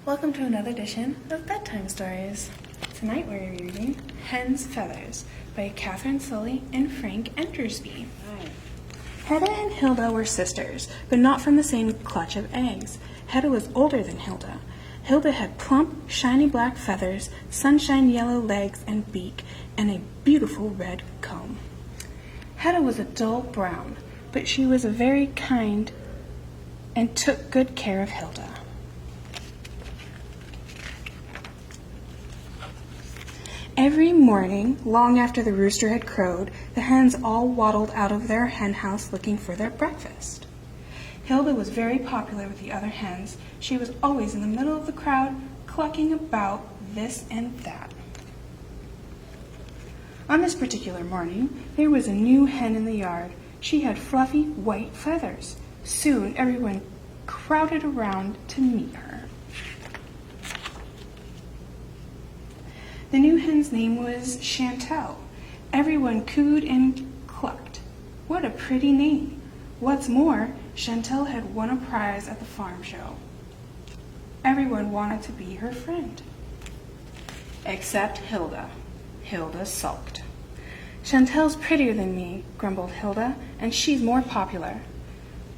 Welcome to another edition of Bedtime Stories. Tonight we're reading Hen's Feathers by Catherine Sully and Frank Entersby. Hedda and Hilda were sisters, but not from the same clutch of eggs. Hedda was older than Hilda. Hilda had plump, shiny black feathers, sunshine yellow legs and beak, and a beautiful red comb. Hedda was a dull brown, but she was very kind and took good care of Hilda. Every morning, long after the rooster had crowed, the hens all waddled out of their hen house looking for their breakfast. Hilda was very popular with the other hens. She was always in the middle of the crowd, clucking about this and that. On this particular morning, there was a new hen in the yard. She had fluffy white feathers. Soon, everyone crowded around to meet her. The new hen's name was Chantel. Everyone cooed and clucked. What a pretty name. What's more, Chantel had won a prize at the farm show. Everyone wanted to be her friend. Except Hilda. Hilda sulked. Chantel's prettier than me, grumbled Hilda, and she's more popular.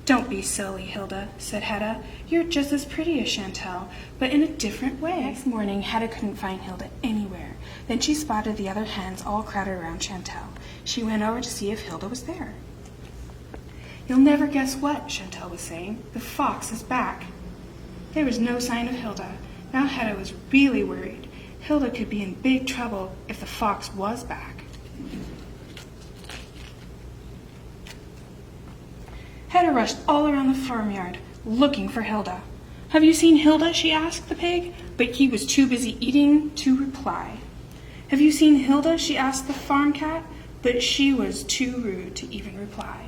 Don't be silly, Hilda, said Hedda. You're just as pretty as Chantel, but in a different way. Next morning, Hedda couldn't find Hilda anywhere. Then she spotted the other hens all crowded around Chantel. She went over to see if Hilda was there. You'll never guess what, Chantel was saying. The fox is back. There was no sign of Hilda. Now Hedda was really worried. Hilda could be in big trouble if the fox was back. Hedda rushed all around the farmyard, looking for Hilda. Have you seen Hilda? She asked the pig, but he was too busy eating to reply. Have you seen Hilda? She asked the farm cat, but she was too rude to even reply.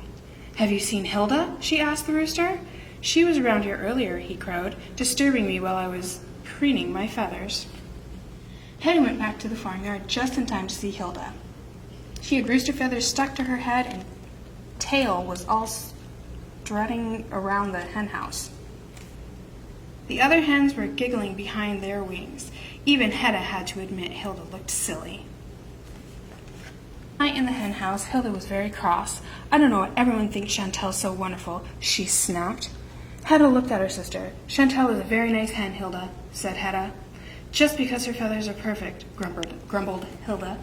Have you seen Hilda? She asked the rooster. She was around here earlier, he crowed, disturbing me while I was preening my feathers. Hedda went back to the farmyard just in time to see Hilda. She had rooster feathers stuck to her head and tail was all strutting around the hen house. The other hens were giggling behind their wings. Even Hedda had to admit Hilda looked silly. Night in the hen house, Hilda was very cross. I don't know what everyone thinks Chantel's so wonderful, she snapped. Hedda looked at her sister. Chantel is a very nice hen, Hilda, said Hedda. Just because her feathers are perfect, grumbled Hilda.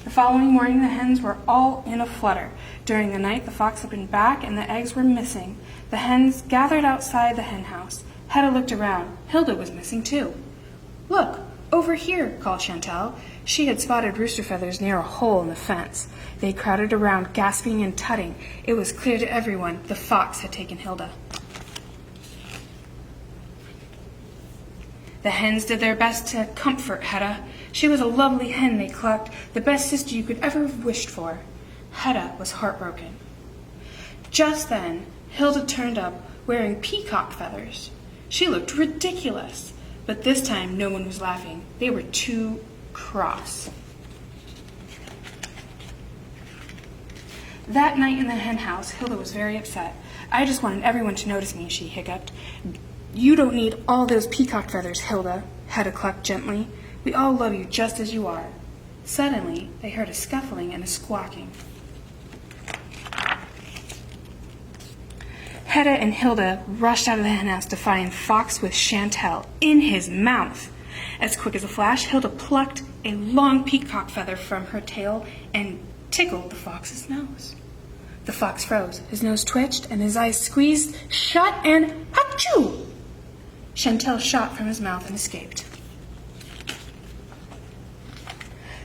The following morning, the hens were all in a flutter. During the night, the fox had been back and the eggs were missing. The hens gathered outside the hen house. Hedda looked around. Hilda was missing too. Look, over here, called Chantel. She had spotted rooster feathers near a hole in the fence. They crowded around, gasping and tutting. It was clear to everyone the fox had taken Hilda. The hens did their best to comfort Hedda. She was a lovely hen, they clucked, the best sister you could ever have wished for. Hedda was heartbroken. Just then, Hilda turned up wearing peacock feathers. She looked ridiculous, but this time no one was laughing. They were too cross. That night in the hen house, Hilda was very upset. I just wanted everyone to notice me, she hiccuped. You don't need all those peacock feathers, Hilda, Hedda clucked gently. We all love you just as you are. Suddenly, they heard a scuffling and a squawking. Hedda and Hilda rushed out of the hen house to find Fox with Chantel in his mouth. As quick as a flash, Hilda plucked a long peacock feather from her tail and tickled the fox's nose. The fox froze, his nose twitched, and his eyes squeezed shut, and achoo! Chantel shot from his mouth and escaped.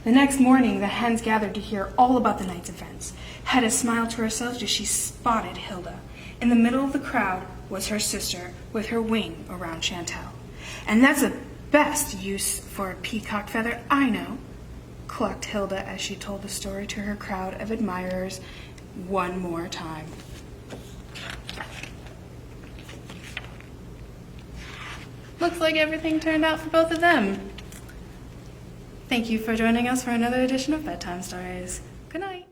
The next morning, the hens gathered to hear all about the night's events. Hedda smiled to herself as she spotted Hilda. In the middle of the crowd was her sister with her wing around Chantel. And that's the best use for a peacock feather I know, clucked Hilda as she told the story to her crowd of admirers one more time. Looks like everything turned out for both of them. Thank you for joining us for another edition of Bedtime Stories. Good night.